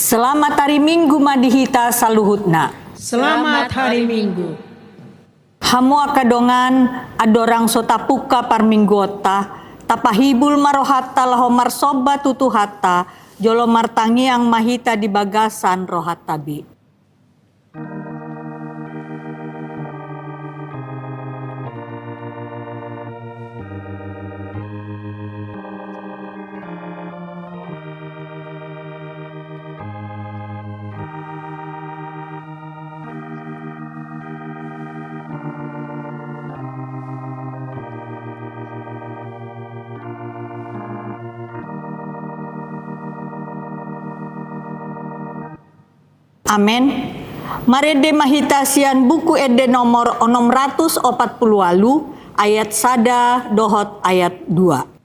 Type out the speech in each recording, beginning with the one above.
Selamat hari Minggu madihita saluhutna. Selamat hari Minggu. Hamu akadongan adorang sotapuka parminggota tapahibul marohatta lahomar soba tutuhatta jolo martangi yang mahita di bagasan rohatabi. Amen. Marede mahitasian buku ede nomor 648 ayat sada dohot ayat 2.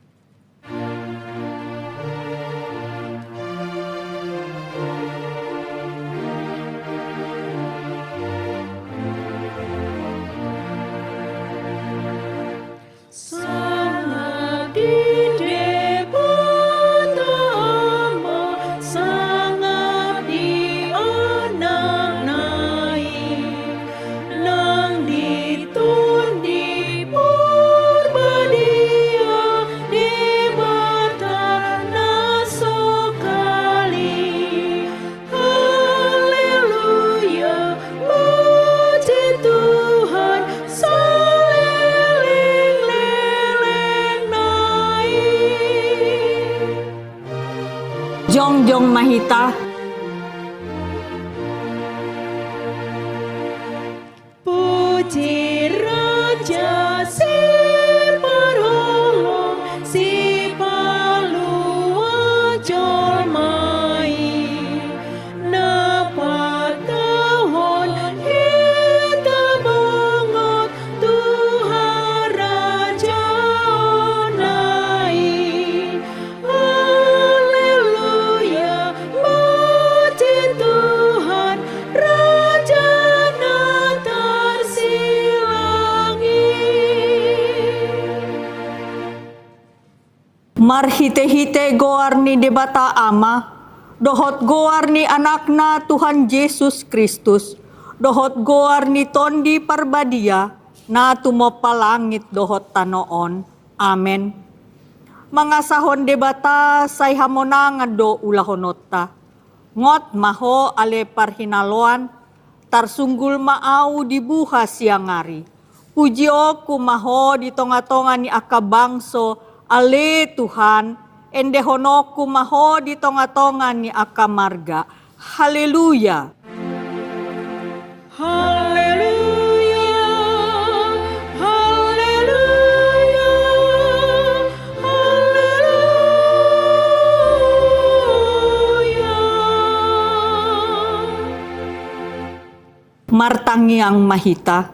Jong mahita. Puji Raja si parolong si palua jolmai napa tahun kita bangot Tuhan Raja onai. Haleluya, puji Tuhan Raja natar silangi. Marhite-hite goarni debata ama, dohot goarni anakna Tuhan Yesus Kristus, dohot goarni tondi parbadia, na tumopa langit dohot tanoon. Amen. Mangasahon debata say hamonang do ulahonota, ngot maho ale parhinaloan, tarsunggul maau dibuha siang hari. Puji oku maho di tonga-tonga ni akabangso, ale Tuhan, endehonoku maho di tonga-tonga ni akamarga. Haleluya. Haleluya, haleluya, haleluya. Martangi ang mahita.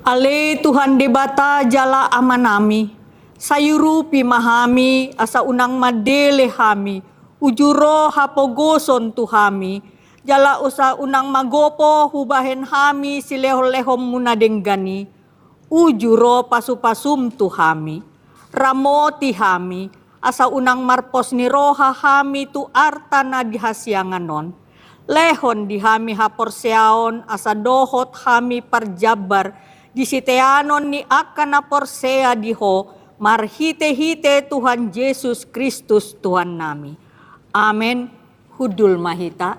Ale Tuhan debata jala amanami. Sayuru pimahami asa unang madele hami. Ujuro hapogoson tuhami. Jala usa unang magopo hubahen hami silehom-lehom munadenggani. Ujuro pasupasum tuhami. Ramoti hami asa unang marpos ni roha hami tu arta na dihasyanganon. Lehon dihami haporseaon asa dohot hami parjabar disiteanon ni akana porsea diho marhite-hite Tuhan Yesus Kristus Tuhan nami. Amen. Hudul mahita.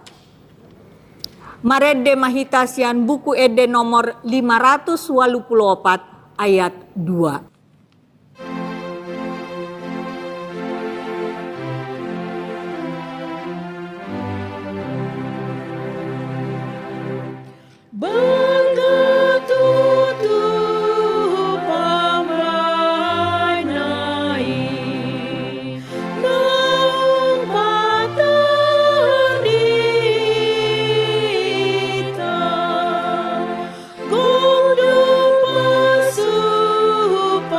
Marede mahita sian buku ede nomor 584 ayat 2. Bangga tutup pamanai, nang patah dita, gondong pasupa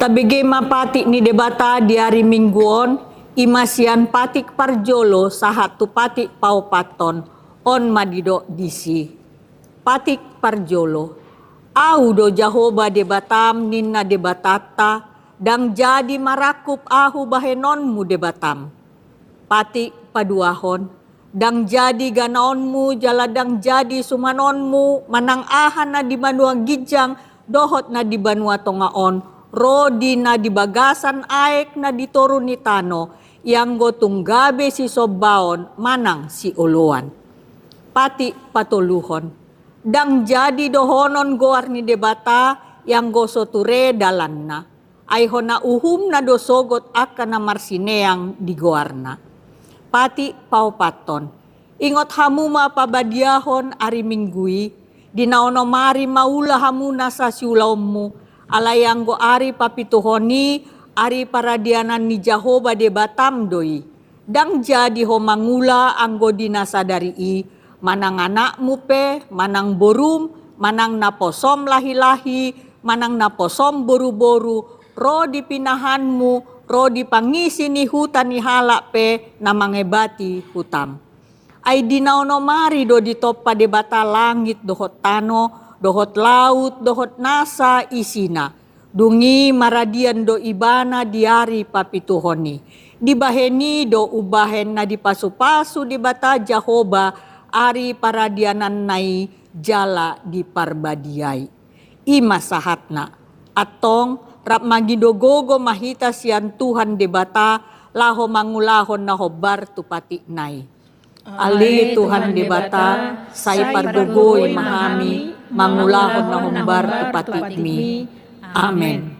tabege mapati ni debata di hari mingguon, imasian patik parjolo sahatu patik paupaton on madido disi. Patik parjolo. Au do Jahoba debatam ninna debatata, dang jadi marakup ahu bahenonmu debatam. Patik paduahon, dang jadi ganaonmu jaladang jadi sumanonmu, manang ahan na di banua gijang, dohot na di banua tongaon, rodi na di bagasan aek na di toru ni tano, yang gotong gabe si sobaon, manang si uluan. Patik patuluhon, dang jadi dohonon goar ni debata, yang goso ture dalanna. Ayho na uhum na dosogot akan na marsineang di goarna. Pati paupaton, ingot hamuma pabadiahon ari minggui, dinaono mari maula hamuna sa siulaumu, alayang go ari papituhoni, ari paradianan ni Jahoba debatam doi. Dang jadi ho mangula anggo dinasadari manang anakmu pe, manang borum, manang naposom lahi-lahi, manang naposom boru-boru, ro dipinahanmu, ro dipangisi ni hutan ni halak pe na mangebati hutam. Ay dinaono mari do ditoppa debata langit dohot tano, dohot laut, dohot nasa isina. Dungi maradian do ibana diari papituhoni. Dibaheni do ubahen na dipasu-pasu debata Jahoba ari paradianan nai jala di parbadiai. Ima sahatna atong rap magidogogo mahita sian Tuhan debata laho mangulahon na hobar tupati nai. Ali Tuhan debata say pargogoy mahami mangulahon na hobar tupati mi. Amen.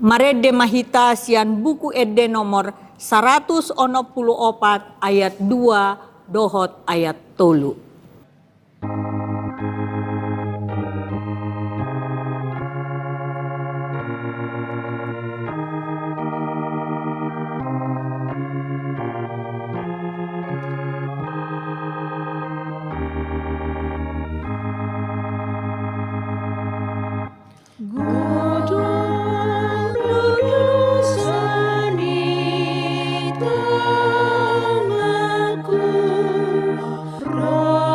Marede mahita sian buku ede nomor 164 ayat 2 dohot ayat 3. Tanganku, roh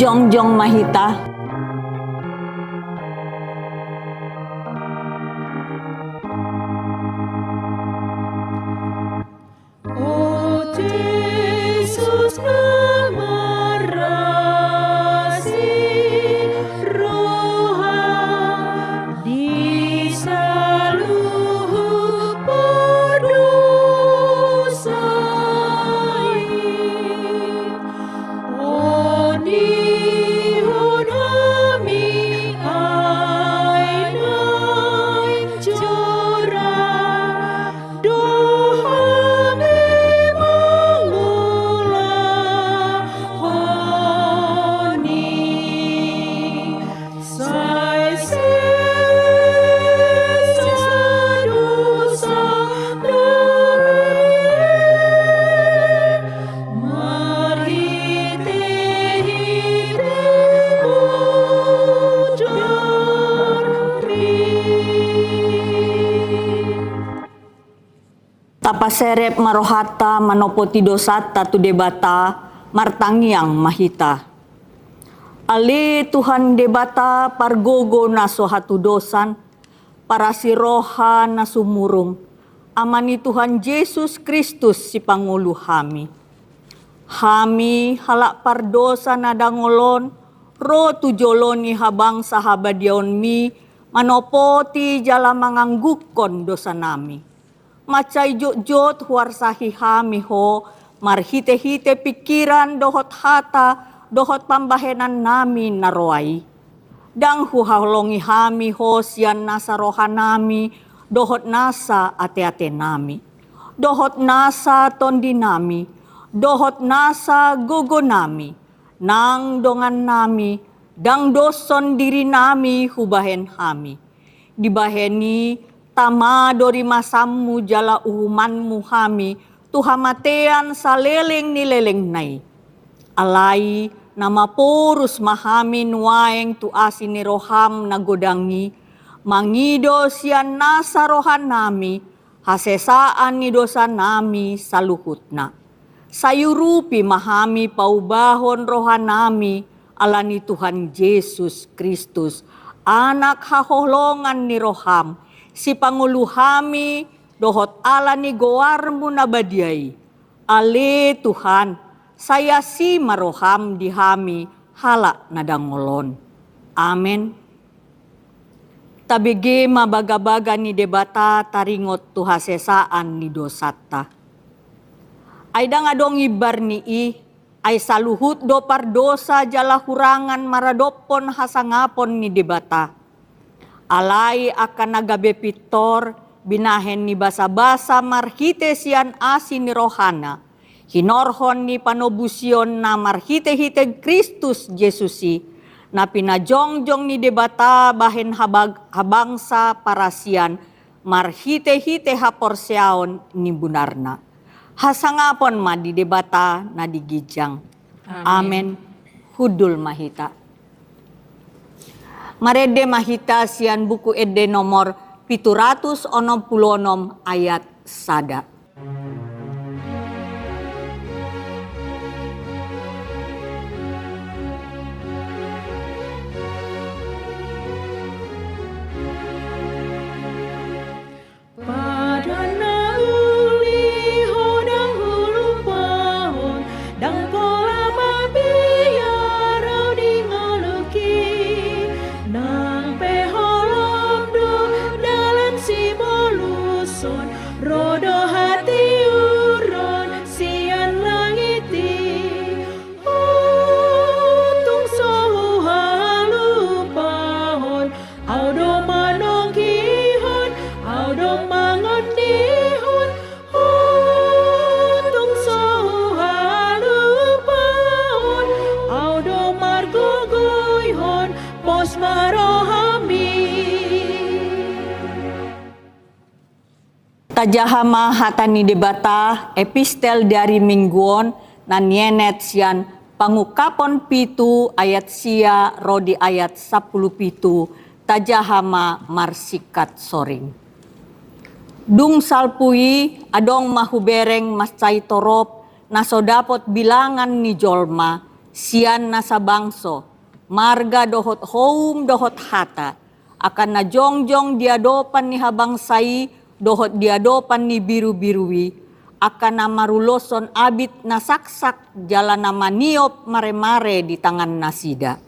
Jongjong Mahita. Oh Yesus nama rasih roha di seluruh berdosai. Oh nihon kami ainai jora doha Tapaserep marohata manopoti dosata tu debata martangiang mahita. Ali Tuhan debata pargogo na sohatu dosan para siroha na sumurung. Amani Tuhan Yesus Kristus si Pangulo hami. Hami halak pardosa na dangolon ro tujoloni habang sahabadion mi manopoti jala manganggukon dosa nami. Macay jot-jot huarsahi hami ho, marhite-hite pikiran dohot hata, dohot pambahenan nami naroai. Dang huhalongi hami ho sian nasa roha nami, dohot nasa ate-ate nami. Dohot nasa tondi nami, dohot nasa gogo nami, nang dongan nami, dang doson diri nami hubahen hami. Dibaheni tama dori masammu jala uhumanmu hami, tuhamatean saleleng nileleng nai. Alai nama porus mahami nuaeng tu asini roham nagodangi, mangido sian nasa rohan nami, hasesaan ni dosa nami saluhutna. Sayurupi mahami paubahon rohan nami, alani Tuhan Yesus Kristus, anak haholongan ni roham, si Pangulo hami dohot ala ni goarmu nabadiai. Ale Tuhan, saya si maroham di hami halak nadangolon. Amen. Tabigi mabaga-baga ni debata taringot tu hasesaan ni dosata. Ay dangadong ibar ni ay saluhut do pardosa jala hurangan maradopon hasangapon ni debata. Alai akan nagabe pitor, binahen ni basa-basa marhite sian asin ni rohana. Hinorhon ni panobusion na marhite-hite Kristus Jesusi, na pinajongjong ni debata bahen habangsa parasian, marhite-hite haporseaon ni bunarna. Hasangapon ma di debata na digijang. Amen. Hudul mahita. Marede mahita sian buku ede nomor 766 ayat sada. Pada nauli hodang hulu pahon dang pola mabiarau di ngoluki nang peholom do dalan si boluson rodo hati uron sian langiti untung sohu halu pahon audo manong kihon audo mangon dihon untung sohu halu pahon audo margogoyhon pos marohami. Tajahama hatani debata epistel dari mingguon nan yenet sian pangukapon pitu ayat sia rodi ayat 10 pitu tajahama marsikat soring. Dung salpui adong mahubereng mascai torop nasodapot bilangan ni jolma sian nasabangso, marga dohot houm dohot hata, akan na jongjong diadopan ni habangsai, dohot diadopan ni biru-birui, akan na maruloson abit na saksak, jalan na maniop mare-mare di tangan nasida.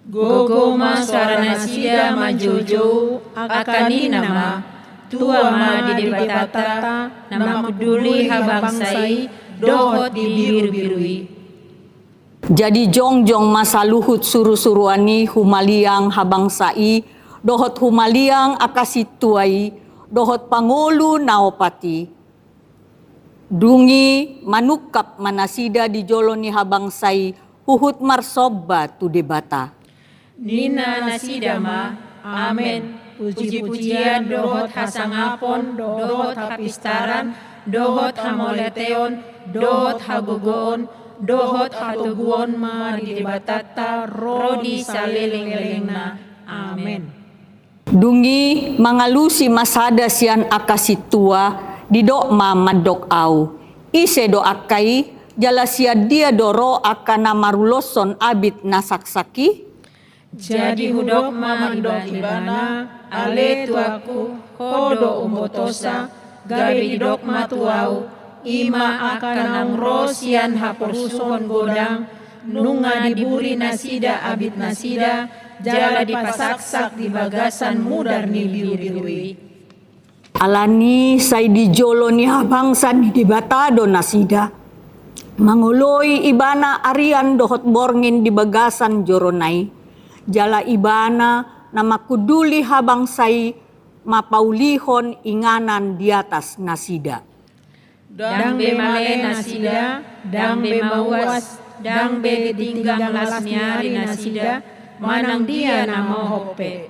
Gogo ma suara nasida majojo akani nama tua ma di debatata nama peduli habangsai dohot di biru-birui. Jadi jongjong masa luhut suru-suruani humaliang habangsai, dohot humaliang akasituai, dohot pangulu naopati. Dungi manukap manasida di jolo ni habangsai, huhut marsobba tu debata. Nina nasida ma, amen. Puji-pujian dohot hasangapon, dohot hapistaran, dohot hamoleteon, dohot hagogoon, dohot hatuguon ma di debatata rodi saleleng-lelengna. Amen. Dungi mangalusi masada sian akasitua, didok ma madok au. Ise do akai, jala sia dia doro akana maruloson abit nasaksaki. Jadi hudok ma mandok ibana, ale tuaku, hodo umbotosa, gabe didok ma tuau, ima akanang rosian haporuson godang, nunga diburi nasida abit nasida, jala dipasaksak di bagasan mudar ni biru-birui. Alani say di jolo ni habangsan ni dibatado nasida. Manguloy ibana arian dohot borngin di bagasan joronay. Jala ibana na makuduli habangsay mapaulihon inganan di atas nasida. Dang be male nasida, dang be mawas, dang be tinggang las nyari nasida, manang dia namo hope.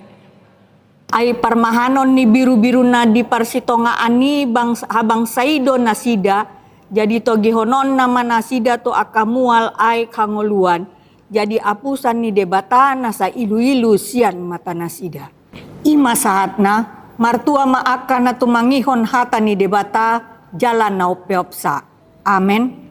Ay parmahanon ni biru-biru na di parsitonga ani habangsay do nasida, jadi togihonon nama nasida to akamual ay kangoluan, jadi apusan ni debata nasa ilu-ilu sian mata nasida. Ima saatna, martua maaka na tumangihon hata ni debata, jalan na upeopsa. Amen.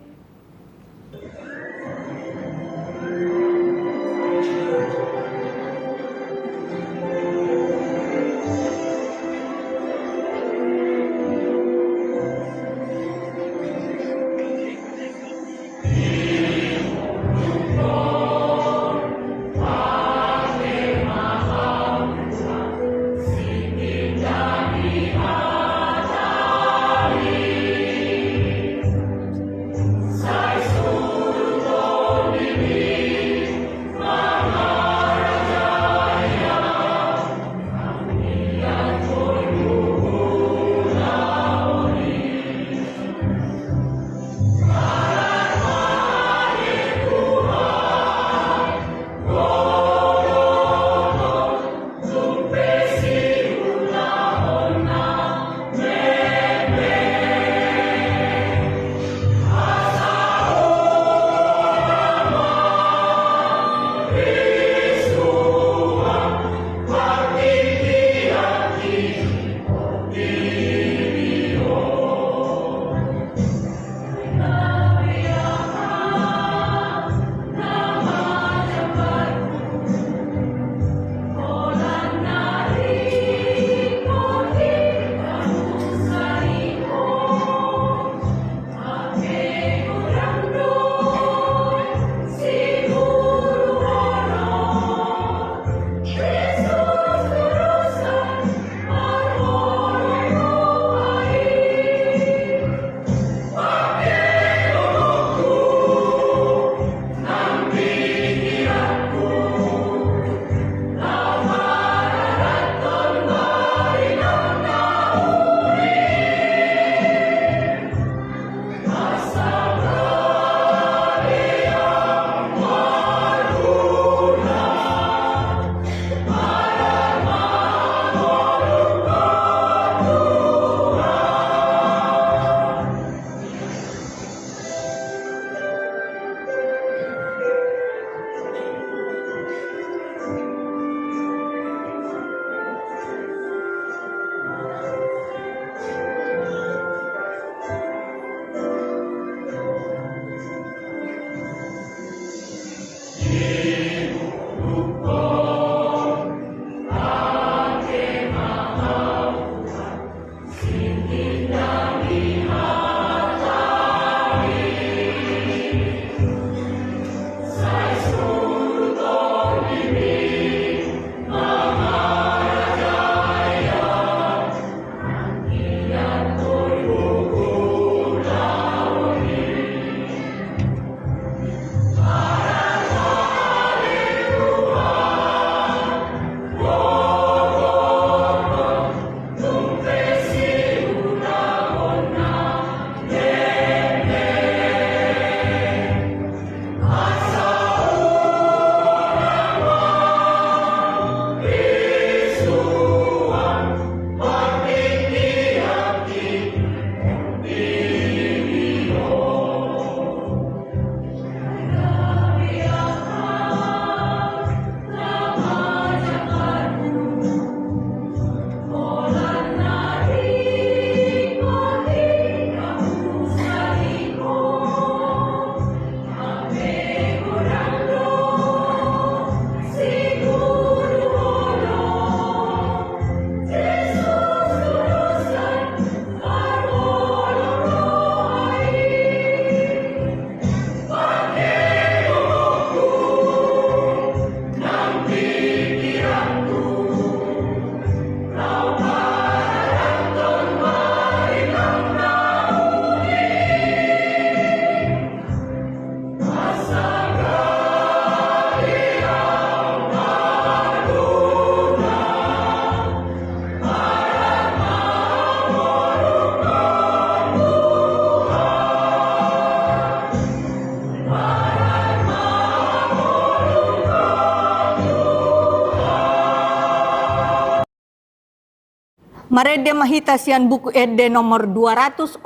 Marede mahita sian buku ede nomor 206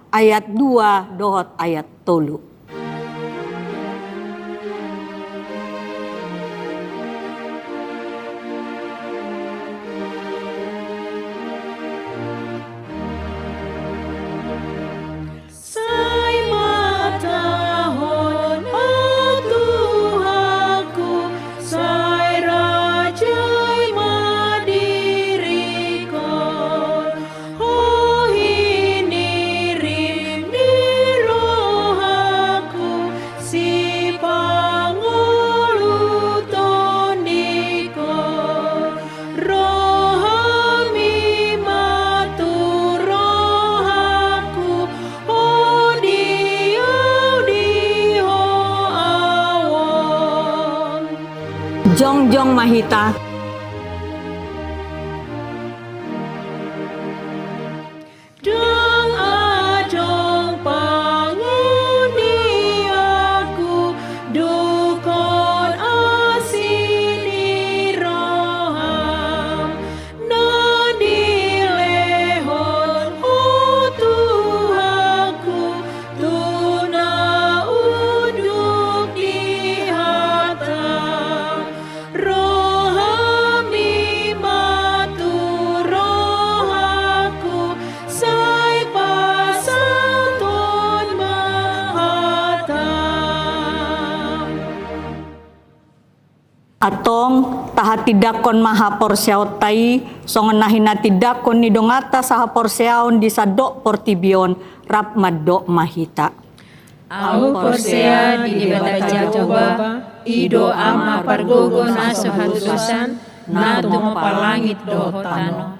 ayat 2 dohot ayat 3. Jongjong mahita. Dong adong panguni aku, dukon asini roham, nadi lehon Tuhaku, tuna unduk di hatam, rohami matu rohaku, sai pasaton mahatam. Atong taha tidakon maha porsiaw tai songenahina tidakon ni dongata saha porsiaon di sadok portibion rap madok mahita. Au porsea di debata Jawa, ido ama pargogo naso hadusan, nato palangit dohotano.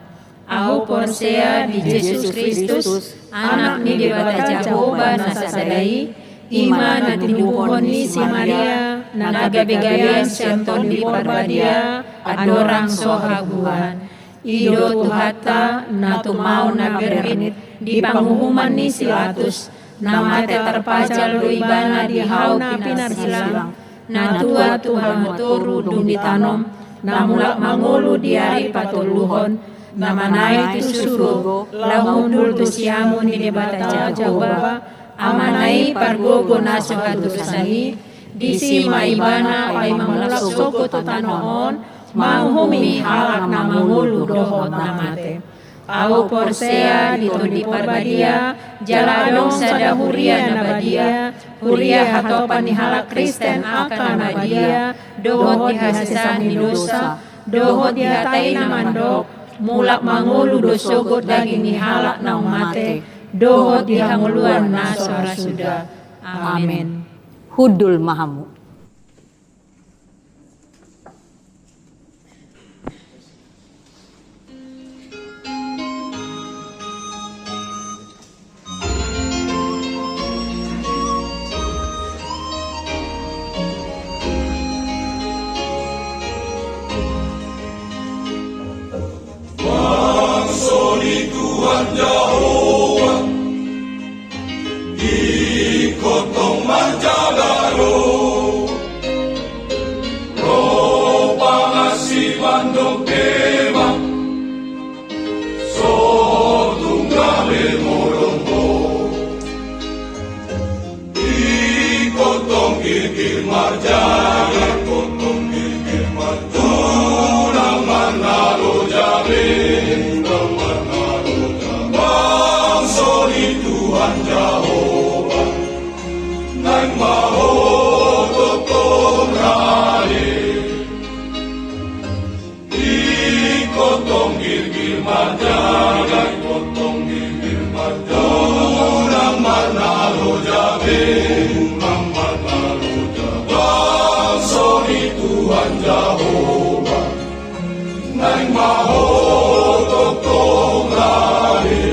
Au porsea di Yesus Kristus, anak ni debata Jawa nasadai, iman tinuhon ni si Maria, nagabegayan sianton di parbadia, adorang sohaguan. Ido tuhata nato mau nabermit di panghuman ni silatus, namate terpajal luibana di hau pinar silang, natua Tuhan motoru dung ditanom, namulak mangulu diari patuluhon, namanai tu suruh, lahundul tu siamu ni debata Jawa, amanai pargogo naso hadusahi, disi maibana pai mamulak soko tu tanoon, manghumi halak namangulu dohot namate. Au porsea di parbadia, jaladong sada huria nabadia, huria hatopan ni halak Kristen akan nabadia, dohot dihasesan ni dosa, dohot dihatai namandok, mulak mangulu dosogot daging ni halak naung mate, dohot dihanguluan nasora sudah. Amin. Hudul mahamu. Tuhan Yahova, ikotong manjagaro, roh pangasiwan dong tema, so tunggale morongko, ikotong gigil marjaga, ikotong gigil marjaga, tunang manalo jabe. Tuhan Yahova, nang mahototong rale, ikotong gilgil majaga, ikotong gilgil majaga, nang manalo jabe, nang manalo jabe, soni Tuhan Yahova, nang mahototong rale.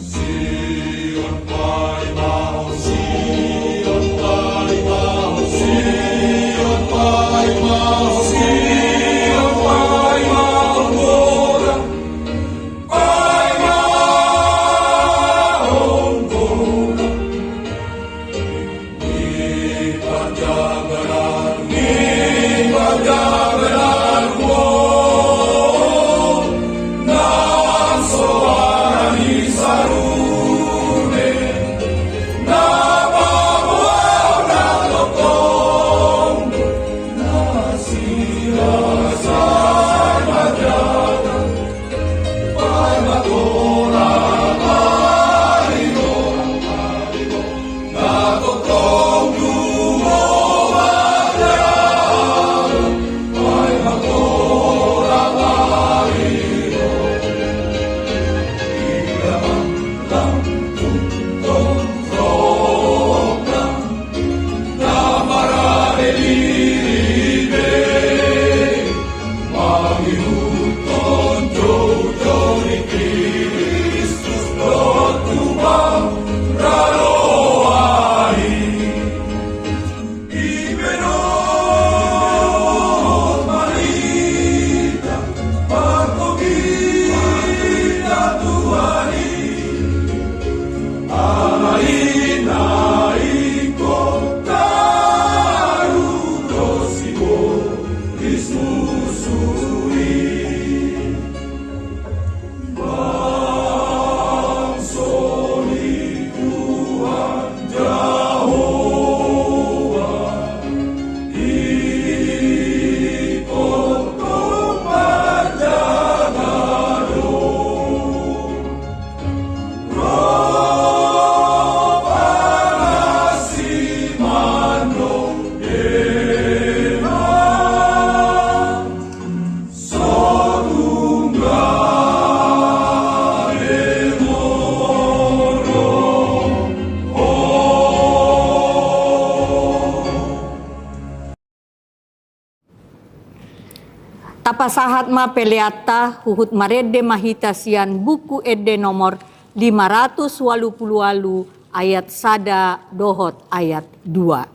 Sion pai mau, Tapasahat ma peleata huhut marede mahitasian buku ede nomor 588 ayat sada dohot ayat 2.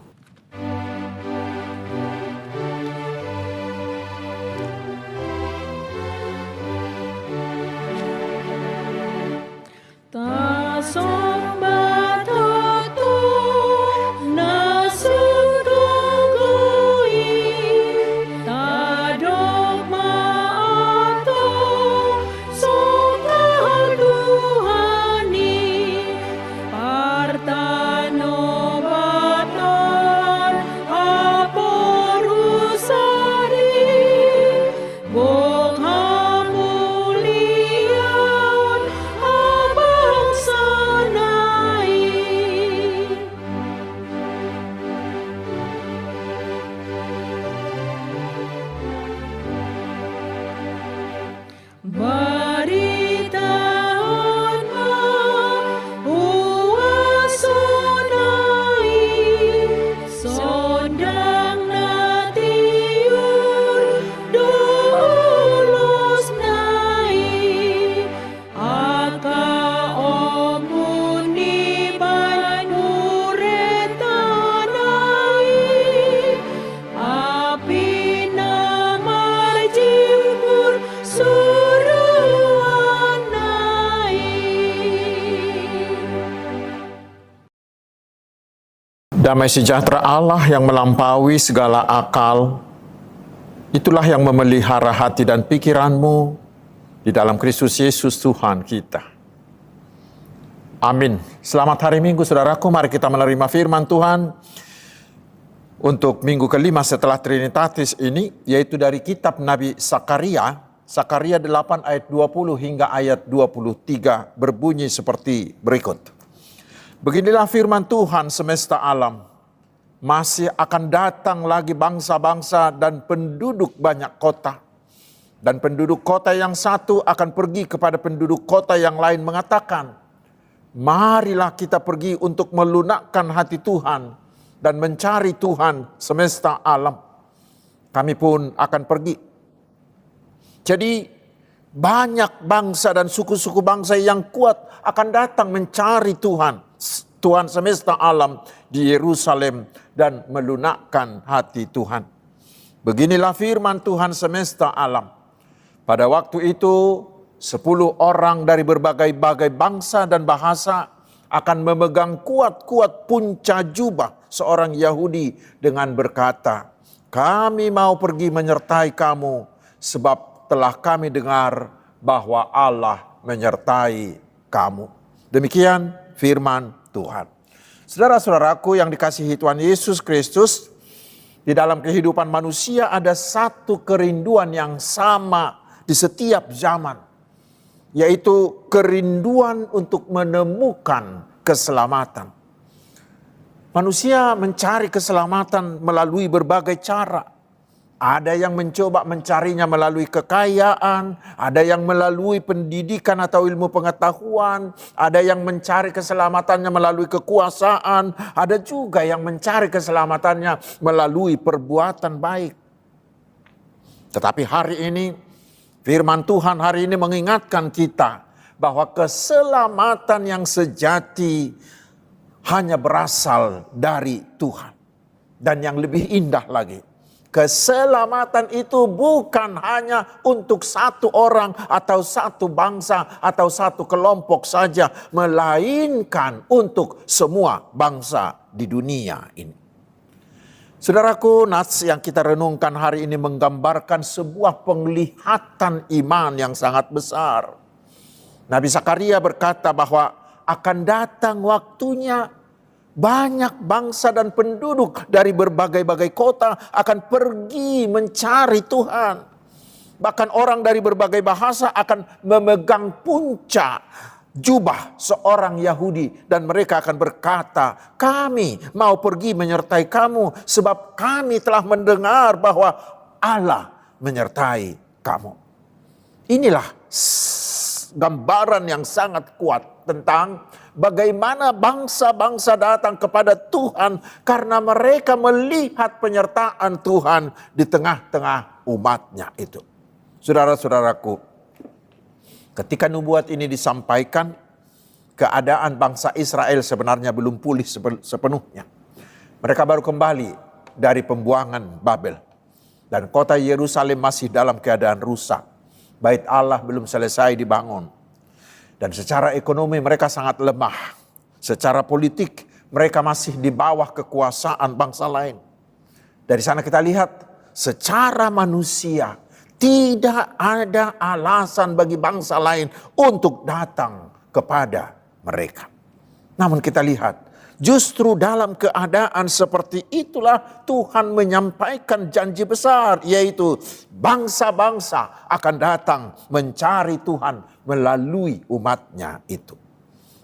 Damai sejahtera Allah yang melampaui segala akal, itulah yang memelihara hati dan pikiranmu di dalam Kristus Yesus Tuhan kita. Amin. Selamat hari Minggu saudaraku, mari kita menerima firman Tuhan untuk minggu kelima setelah Trinitatis ini, yaitu dari kitab Nabi Sakaria, Sakaria 8 ayat 20 hingga ayat 23 berbunyi seperti berikut. Beginilah firman Tuhan semesta alam, masih akan datang lagi bangsa-bangsa dan penduduk banyak kota. Dan penduduk kota yang satu akan pergi kepada penduduk kota yang lain mengatakan, marilah kita pergi untuk melunakkan hati Tuhan dan mencari Tuhan semesta alam. Kami pun akan pergi. Jadi banyak bangsa dan suku-suku bangsa yang kuat akan datang mencari Tuhan semesta alam di Yerusalem dan melunakkan hati Tuhan. Beginilah firman Tuhan semesta alam. Pada waktu itu 10 orang dari berbagai-bagai bangsa dan bahasa akan memegang kuat-kuat punca jubah seorang Yahudi dengan berkata, kami mau pergi menyertai kamu sebab telah kami dengar bahwa Allah menyertai kamu. Demikian firman Tuhan. Saudara-saudaraku yang dikasihi Tuhan Yesus Kristus, di dalam kehidupan manusia ada satu kerinduan yang sama di setiap zaman, yaitu kerinduan untuk menemukan keselamatan. Manusia mencari keselamatan melalui berbagai cara. Ada yang mencoba mencarinya melalui kekayaan, ada yang melalui pendidikan atau ilmu pengetahuan, ada yang mencari keselamatannya melalui kekuasaan, ada juga yang mencari keselamatannya melalui perbuatan baik. Tetapi hari ini Firman Tuhan hari ini mengingatkan kita bahwa keselamatan yang sejati hanya berasal dari Tuhan. Dan yang lebih indah lagi, keselamatan itu bukan hanya untuk satu orang atau satu bangsa atau satu kelompok saja, melainkan untuk semua bangsa di dunia ini. Saudaraku, nats yang kita renungkan hari ini menggambarkan sebuah penglihatan iman yang sangat besar. Nabi Zakaria berkata bahwa akan datang waktunya banyak bangsa dan penduduk dari berbagai-bagai kota akan pergi mencari Tuhan. Bahkan orang dari berbagai bahasa akan memegang puncak jubah seorang Yahudi. Dan mereka akan berkata, kami mau pergi menyertai kamu sebab kami telah mendengar bahwa Allah menyertai kamu. Inilah gambaran yang sangat kuat tentang bagaimana bangsa-bangsa datang kepada Tuhan karena mereka melihat penyertaan Tuhan di tengah-tengah umatnya itu. Saudara-saudaraku, ketika nubuat ini disampaikan, keadaan bangsa Israel sebenarnya belum pulih sepenuhnya. Mereka baru kembali dari pembuangan Babel. Dan kota Yerusalem masih dalam keadaan rusak. Bait Allah belum selesai dibangun. Dan secara ekonomi mereka sangat lemah. Secara politik mereka masih di bawah kekuasaan bangsa lain. Dari sana kita lihat secara manusia tidak ada alasan bagi bangsa lain untuk datang kepada mereka. Namun kita lihat justru dalam keadaan seperti itulah Tuhan menyampaikan janji besar, yaitu bangsa-bangsa akan datang mencari Tuhan melalui umatnya itu.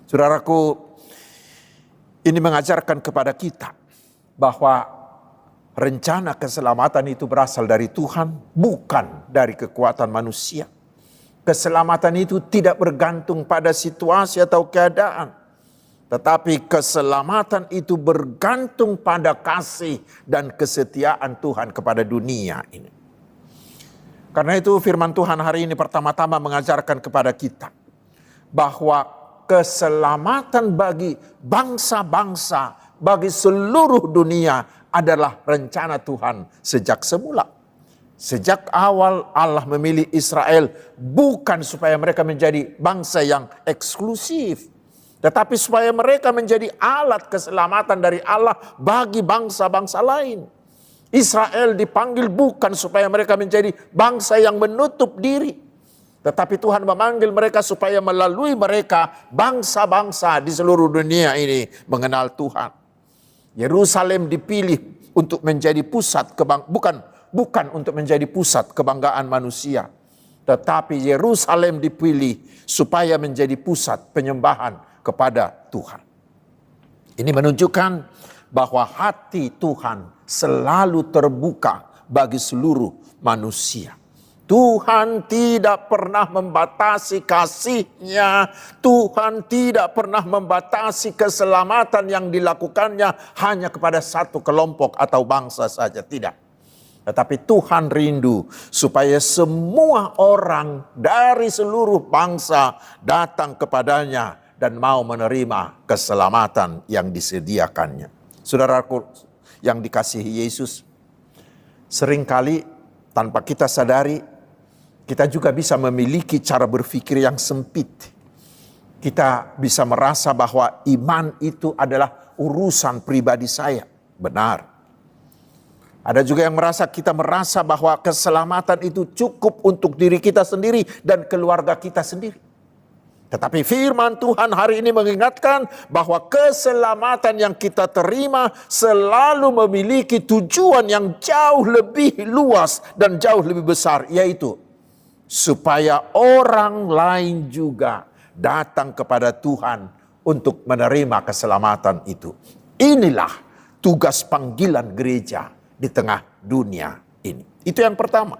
Saudaraku, ini mengajarkan kepada kita bahwa rencana keselamatan itu berasal dari Tuhan, bukan dari kekuatan manusia. Keselamatan itu tidak bergantung pada situasi atau keadaan. Tetapi keselamatan itu bergantung pada kasih dan kesetiaan Tuhan kepada dunia ini. Karena itu firman Tuhan hari ini pertama-tama mengajarkan kepada kita bahwa keselamatan bagi bangsa-bangsa, bagi seluruh dunia adalah rencana Tuhan sejak semula. Sejak awal Allah memilih Israel bukan supaya mereka menjadi bangsa yang eksklusif, tetapi supaya mereka menjadi alat keselamatan dari Allah bagi bangsa-bangsa lain. Israel dipanggil bukan supaya mereka menjadi bangsa yang menutup diri, tetapi Tuhan memanggil mereka supaya melalui mereka bangsa-bangsa di seluruh dunia ini mengenal Tuhan. Yerusalem dipilih untuk menjadi pusat bukan untuk menjadi pusat kebanggaan manusia, tetapi Yerusalem dipilih supaya menjadi pusat penyembahan kepada Tuhan. Ini menunjukkan bahwa hati Tuhan selalu terbuka bagi seluruh manusia. Tuhan tidak pernah membatasi kasih-Nya. Tuhan tidak pernah membatasi keselamatan yang dilakukannya hanya kepada satu kelompok atau bangsa saja. Tidak. Tetapi Tuhan rindu supaya semua orang dari seluruh bangsa datang kepadanya dan mau menerima keselamatan yang disediakannya. Saudaraku yang dikasihi Yesus, seringkali tanpa kita sadari, kita juga bisa memiliki cara berpikir yang sempit. Kita bisa merasa bahwa iman itu adalah urusan pribadi saya. Benar. Ada juga yang kita merasa bahwa keselamatan itu cukup untuk diri kita sendiri dan keluarga kita sendiri. Tetapi firman Tuhan hari ini mengingatkan bahwa keselamatan yang kita terima selalu memiliki tujuan yang jauh lebih luas dan jauh lebih besar, yaitu supaya orang lain juga datang kepada Tuhan untuk menerima keselamatan itu. Inilah tugas panggilan gereja di tengah dunia ini. Itu yang pertama.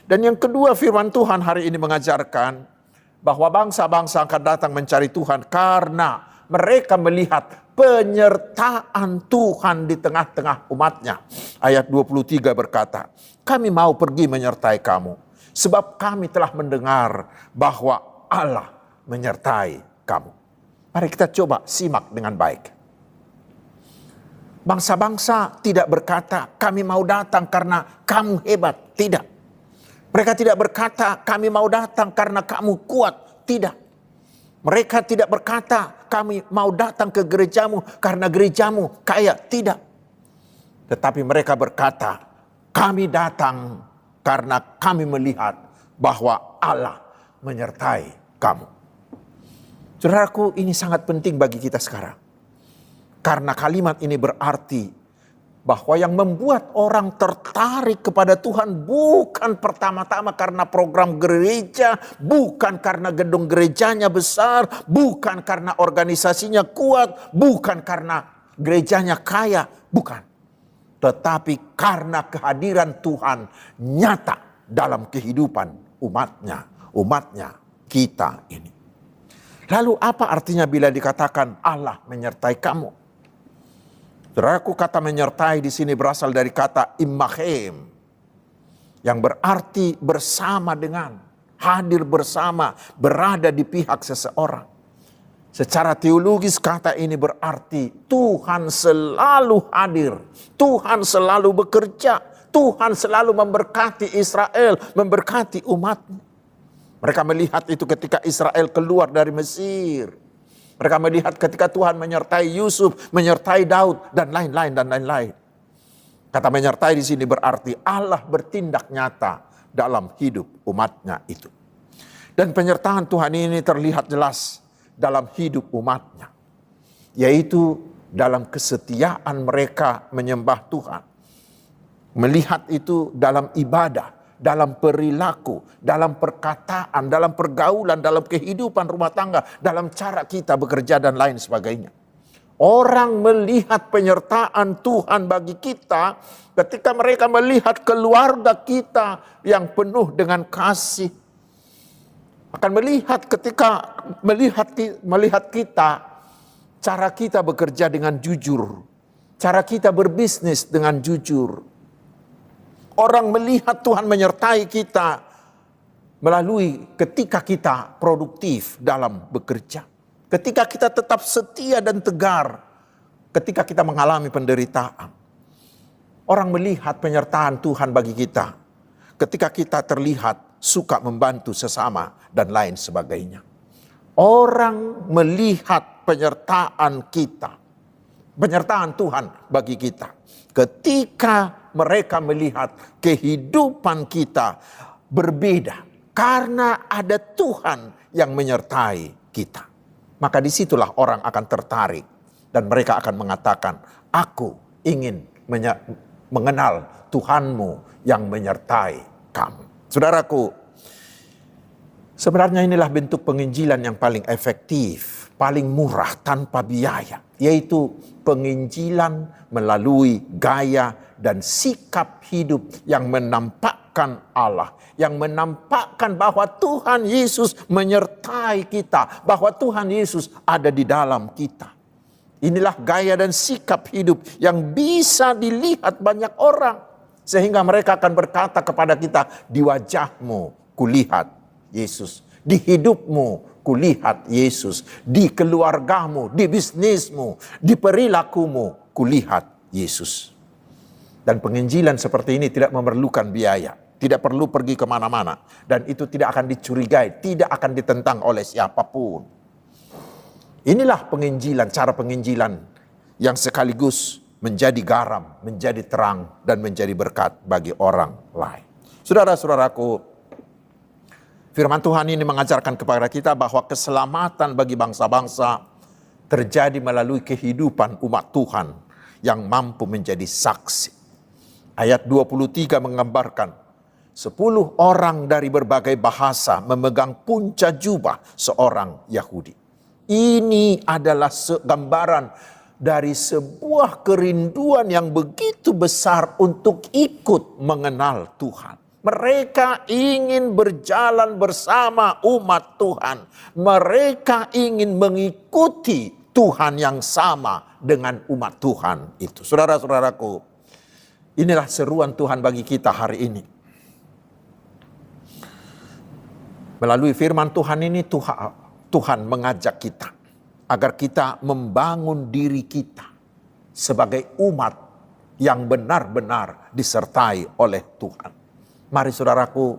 Dan yang kedua, firman Tuhan hari ini mengajarkan bahwa bangsa-bangsa akan datang mencari Tuhan karena mereka melihat penyertaan Tuhan di tengah-tengah umatnya. Ayat 23 berkata, kami mau pergi menyertai kamu sebab kami telah mendengar bahwa Allah menyertai kamu. Mari kita coba simak dengan baik. Bangsa-bangsa tidak berkata, kami mau datang karena kamu hebat. Tidak. Mereka tidak berkata, kami mau datang karena kamu kuat. Tidak. Mereka tidak berkata, kami mau datang ke gerejamu karena gerejamu kaya. Tidak. Tetapi mereka berkata, kami datang karena kami melihat bahwa Allah menyertai kamu. Saudaraku, ini sangat penting bagi kita sekarang. Karena kalimat ini berarti bahwa yang membuat orang tertarik kepada Tuhan bukan pertama-tama karena program gereja, bukan karena gedung gerejanya besar, bukan karena organisasinya kuat, bukan karena gerejanya kaya, bukan. Tetapi karena kehadiran Tuhan nyata dalam kehidupan umatnya kita ini. Lalu apa artinya bila dikatakan Allah menyertai kamu? Saudaraku, kata menyertai di sini berasal dari kata immachem, yang berarti bersama dengan, hadir bersama, berada di pihak seseorang. Secara teologis kata ini berarti Tuhan selalu hadir, Tuhan selalu bekerja, Tuhan selalu memberkati Israel, memberkati umatnya. Mereka melihat itu ketika Israel keluar dari Mesir. Mereka melihat ketika Tuhan menyertai Yusuf, menyertai Daud, dan lain-lain. Kata menyertai di sini berarti Allah bertindak nyata dalam hidup umatnya itu. Dan penyertaan Tuhan ini terlihat jelas dalam hidup umatnya. Yaitu dalam kesetiaan mereka menyembah Tuhan. Melihat itu dalam ibadah, dalam perilaku, dalam perkataan, dalam pergaulan, dalam kehidupan rumah tangga, dalam cara kita bekerja dan lain sebagainya. Orang melihat penyertaan Tuhan bagi kita ketika mereka melihat keluarga kita yang penuh dengan kasih. Akan melihat ketika melihat kita, cara kita bekerja dengan jujur, cara kita berbisnis dengan jujur. Orang melihat Tuhan menyertai kita melalui ketika kita produktif dalam bekerja. Ketika kita tetap setia dan tegar. Ketika kita mengalami penderitaan. Orang melihat penyertaan Tuhan bagi kita. Ketika kita terlihat suka membantu sesama dan lain sebagainya. Orang melihat penyertaan kita. Penyertaan Tuhan bagi kita. Ketika mereka melihat kehidupan kita berbeda karena ada Tuhan yang menyertai kita. Maka disitulah orang akan tertarik dan mereka akan mengatakan, aku ingin mengenal Tuhanmu yang menyertai kamu. Saudaraku, sebenarnya inilah bentuk penginjilan yang paling efektif, paling murah tanpa biaya, yaitu penginjilan melalui gaya dan sikap hidup yang menampakkan Allah, yang menampakkan bahwa Tuhan Yesus menyertai kita, bahwa Tuhan Yesus ada di dalam kita. Inilah gaya dan sikap hidup yang bisa dilihat banyak orang, sehingga mereka akan berkata kepada kita, di wajahmu kulihat Yesus, di hidupmu kulihat Yesus, di keluargamu, di bisnismu, di perilakumu kulihat Yesus. Dan penginjilan seperti ini tidak memerlukan biaya, tidak perlu pergi kemana-mana, dan itu tidak akan dicurigai, tidak akan ditentang oleh siapapun. Inilah penginjilan, cara penginjilan yang sekaligus menjadi garam, menjadi terang, dan menjadi berkat bagi orang lain. Saudara-saudaraku, firman Tuhan ini mengajarkan kepada kita bahwa keselamatan bagi bangsa-bangsa terjadi melalui kehidupan umat Tuhan yang mampu menjadi saksi. Ayat 23 menggambarkan 10 orang dari berbagai bahasa memegang punca jubah seorang Yahudi. Ini adalah gambaran dari sebuah kerinduan yang begitu besar untuk ikut mengenal Tuhan. Mereka ingin berjalan bersama umat Tuhan. Mereka ingin mengikuti Tuhan yang sama dengan umat Tuhan itu. Saudara-saudaraku, inilah seruan Tuhan bagi kita hari ini. Melalui firman Tuhan ini Tuhan mengajak kita agar kita membangun diri kita sebagai umat yang benar-benar disertai oleh Tuhan. Mari saudaraku,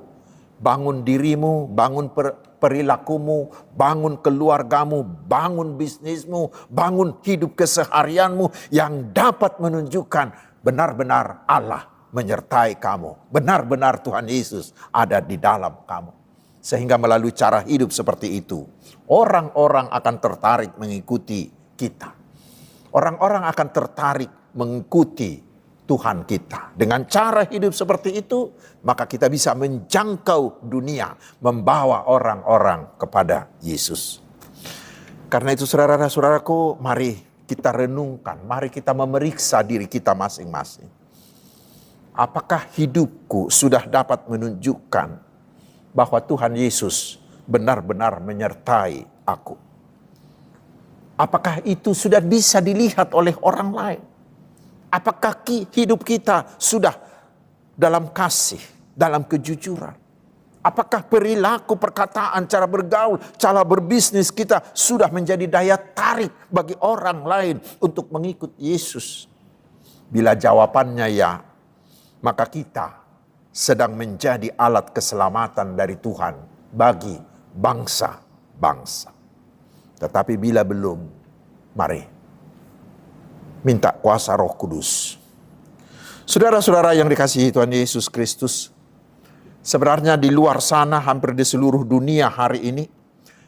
bangun dirimu, bangun perilakumu, bangun keluargamu, bangun bisnismu, bangun hidup keseharianmu yang dapat menunjukkan benar-benar Allah menyertai kamu. Benar-benar Tuhan Yesus ada di dalam kamu. Sehingga melalui cara hidup seperti itu, orang-orang akan tertarik mengikuti kita. Orang-orang akan tertarik mengikuti Tuhan kita. Dengan cara hidup seperti itu, maka kita bisa menjangkau dunia, membawa orang-orang kepada Yesus. Karena itu saudara-saudaraku, mari kita renungkan, mari kita memeriksa diri kita masing-masing. Apakah hidupku sudah dapat menunjukkan bahwa Tuhan Yesus benar-benar menyertai aku? Apakah itu sudah bisa dilihat oleh orang lain? Apakah hidup kita sudah dalam kasih, dalam kejujuran? Apakah perilaku, perkataan, cara bergaul, cara berbisnis kita sudah menjadi daya tarik bagi orang lain untuk mengikut Yesus? Bila jawabannya ya, maka kita sedang menjadi alat keselamatan dari Tuhan bagi bangsa-bangsa. Tetapi bila belum, mari minta kuasa Roh Kudus. Saudara-saudara yang dikasihi Tuhan Yesus Kristus, sebenarnya di luar sana hampir di seluruh dunia hari ini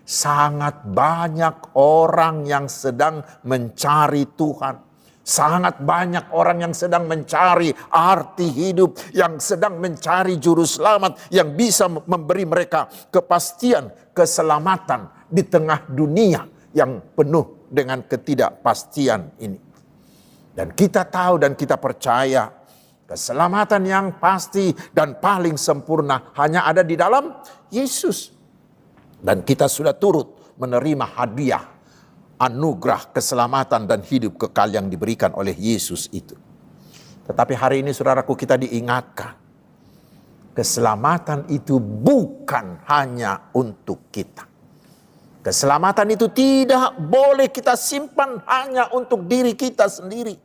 sangat banyak orang yang sedang mencari Tuhan. Sangat banyak orang yang sedang mencari arti hidup, yang sedang mencari juru selamat yang bisa memberi mereka kepastian, keselamatan di tengah dunia yang penuh dengan ketidakpastian ini. Dan kita tahu dan kita percaya keselamatan yang pasti dan paling sempurna hanya ada di dalam Yesus. Dan kita sudah turut menerima hadiah anugerah keselamatan dan hidup kekal yang diberikan oleh Yesus itu. Tetapi hari ini saudaraku, kita diingatkan, keselamatan itu bukan hanya untuk kita. Keselamatan itu tidak boleh kita simpan hanya untuk diri kita sendiri.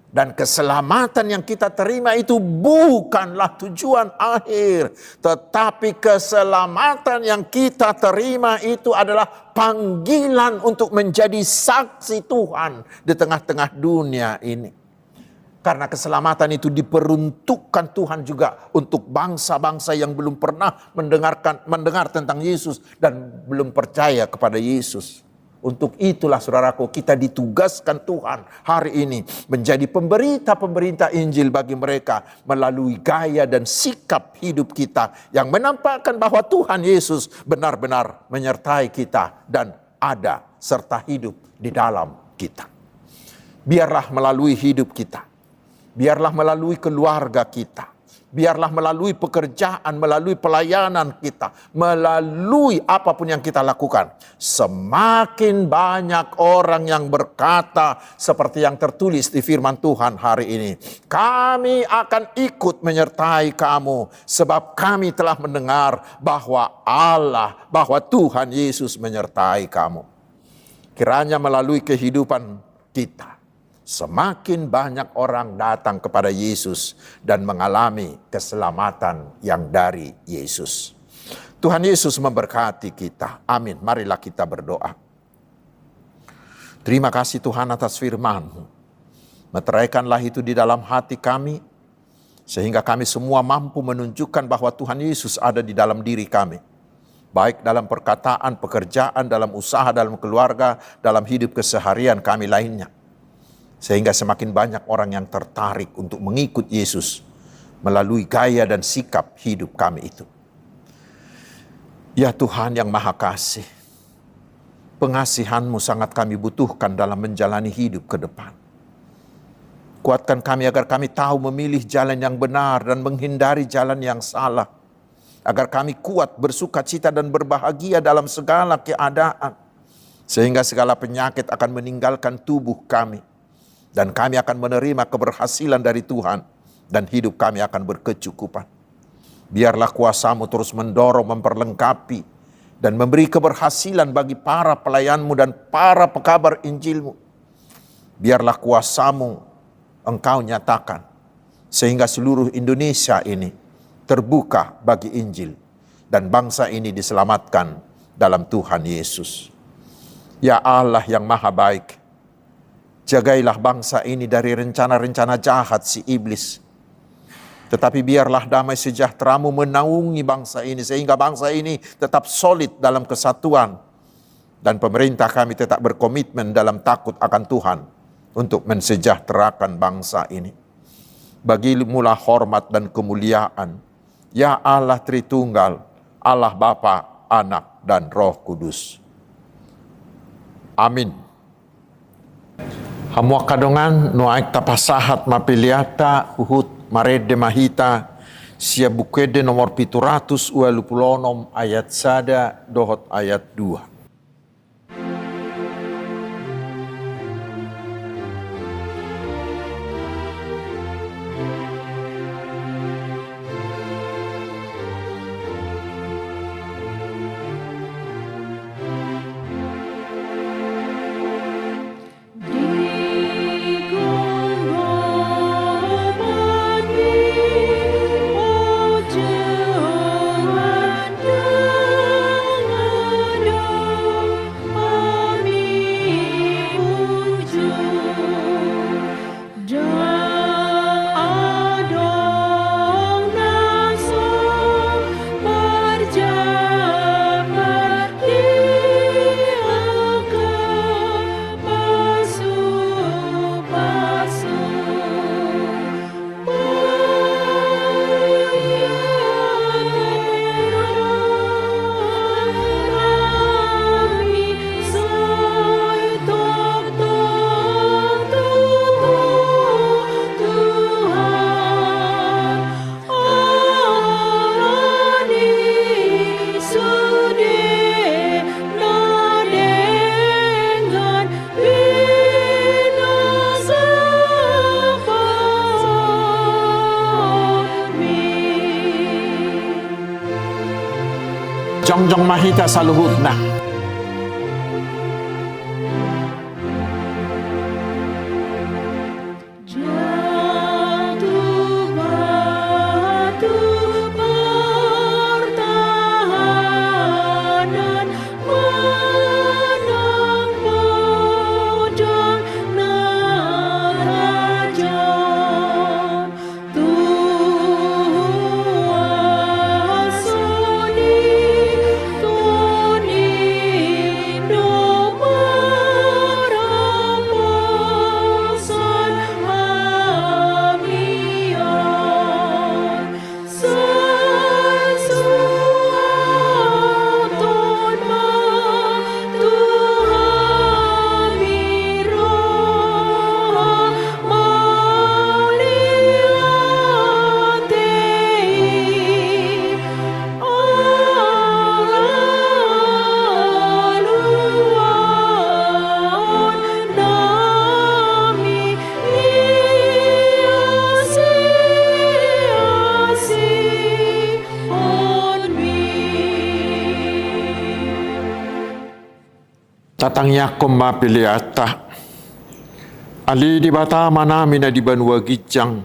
Dan keselamatan yang kita terima itu bukanlah tujuan akhir. Tetapi keselamatan yang kita terima itu adalah panggilan untuk menjadi saksi Tuhan di tengah-tengah dunia ini. Karena keselamatan itu diperuntukkan Tuhan juga untuk bangsa-bangsa yang belum pernah mendengar tentang Yesus dan belum percaya kepada Yesus. Untuk itulah saudaraku, kita ditugaskan Tuhan hari ini menjadi pemberita-pemberita Injil bagi mereka melalui gaya dan sikap hidup kita yang menampakkan bahwa Tuhan Yesus benar-benar menyertai kita dan ada serta hidup di dalam kita. Biarlah melalui hidup kita, biarlah melalui keluarga kita, biarlah melalui pekerjaan, melalui pelayanan kita, melalui apapun yang kita lakukan, semakin banyak orang yang berkata seperti yang tertulis di firman Tuhan hari ini, kami akan ikut menyertai kamu sebab kami telah mendengar bahwa Tuhan Yesus menyertai kamu. Kiranya melalui kehidupan kita semakin banyak orang datang kepada Yesus dan mengalami keselamatan yang dari Yesus. Tuhan Yesus memberkati kita. Amin. Marilah kita berdoa. Terima kasih Tuhan atas firman-Mu. Meteraikanlah itu di dalam hati kami, sehingga kami semua mampu menunjukkan bahwa Tuhan Yesus ada di dalam diri kami. Baik dalam perkataan, pekerjaan, dalam usaha, dalam keluarga, dalam hidup keseharian kami lainnya. Sehingga semakin banyak orang yang tertarik untuk mengikut Yesus melalui gaya dan sikap hidup kami itu. Ya Tuhan yang Maha Kasih, pengasihan-Mu sangat kami butuhkan dalam menjalani hidup ke depan. Kuatkan kami agar kami tahu memilih jalan yang benar dan menghindari jalan yang salah. Agar kami kuat, bersuka cita dan berbahagia dalam segala keadaan. Sehingga segala penyakit akan meninggalkan tubuh kami. Dan kami akan menerima keberhasilan dari Tuhan. Dan hidup kami akan berkecukupan. Biarlah kuasa-Mu terus mendorong, memperlengkapi, dan memberi keberhasilan bagi para pelayan-Mu dan para pekabar Injil-Mu. Biarlah kuasa-Mu Engkau nyatakan, sehingga seluruh Indonesia ini terbuka bagi Injil, dan bangsa ini diselamatkan dalam Tuhan Yesus. Ya Allah yang maha baik, jagailah bangsa ini dari rencana-rencana jahat si iblis. Tetapi biarlah damai sejahtera-Mu menaungi bangsa ini, sehingga bangsa ini tetap solid dalam kesatuan. Dan pemerintah kami tetap berkomitmen dalam takut akan Tuhan untuk mensejahterakan bangsa ini. Bagi-Mu lah hormat dan kemuliaan, ya Allah Tritunggal, Allah Bapa, Anak, dan Roh Kudus. Amin. Hamua kadongan nuaik tapasahat mapiliata uhut marede mahita sia bukede nomor 726 ayat 1 dohot ayat 2. Jongjong mahita saluhutna. Tatang yakom mapiliata. Ali di bata manami na di banwa gijang.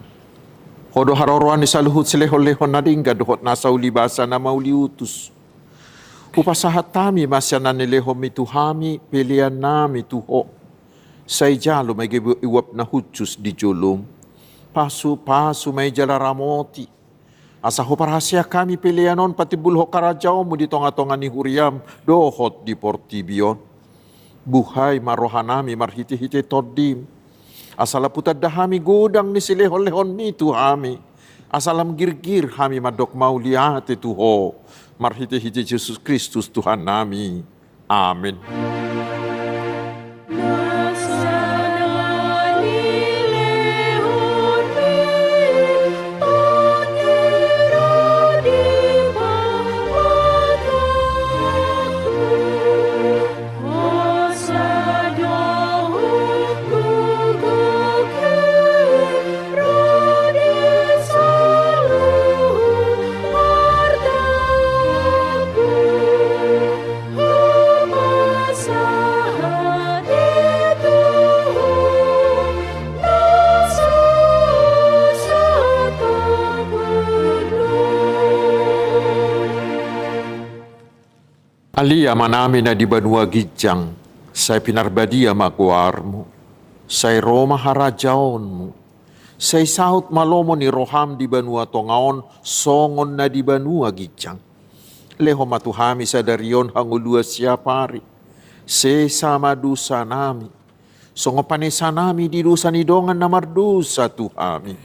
Hodo haroruan ni saluhut silehon-lehon na dingga dohot nasa ulibasa na mauliutus. Upasahat tami masyanan ni lehom mituhami pilihan nami tuho. Say jalo may iwap na hutsus di julum. Pasu-pasu may jalaramoti. Asa ho parahasya kami pilihanon pati bulho karajaw mo di tonga-tonga ni huriam dohot di portibion. Buhay marohanami marhiti-hiti todim. Asala putad dahami gudang ni silehon-lehon mi tuhami. Asalam girgir hami madok mauliate tuho. Marhiti-hiti Yesus Kristus Tuhan nami. Amin. Alia manami na di banua gijang, say pinarbadia maguarmo, say Roma harajaonmu, say sahut malomo ni roham di banua tongaon, songon na di banua gijang. Leho matuhami sa darion hangulua siapari, se sama dusa nami, songo panesa nami di dusa ni dongan na mardusa tuhami.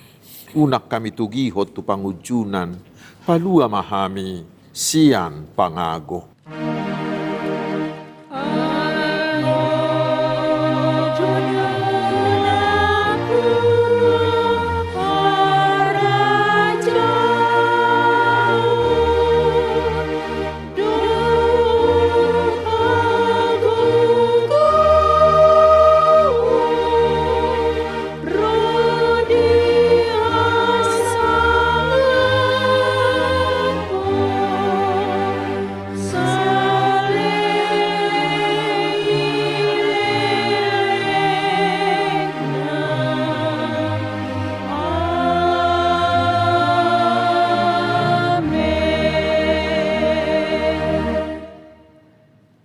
Unak kami tugihot tu pangujunan, palua mahami, sian pangago.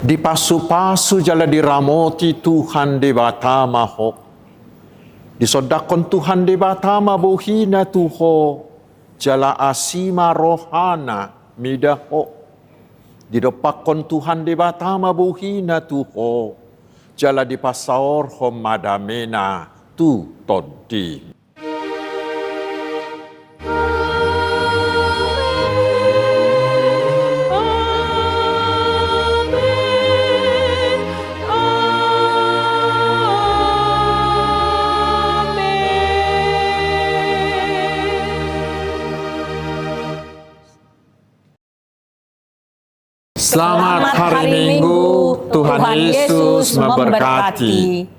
Di pasu-pasu jala diramoti Tuhan de batama ho. Disodakon Tuhan de batama bohina tuho. Jala asima rohana midaho. Didopakon Tuhan de batama bohina tuho. Jala di pasaor hom madamena tu todi. Selamat hari Minggu, Tuhan Yesus memberkati.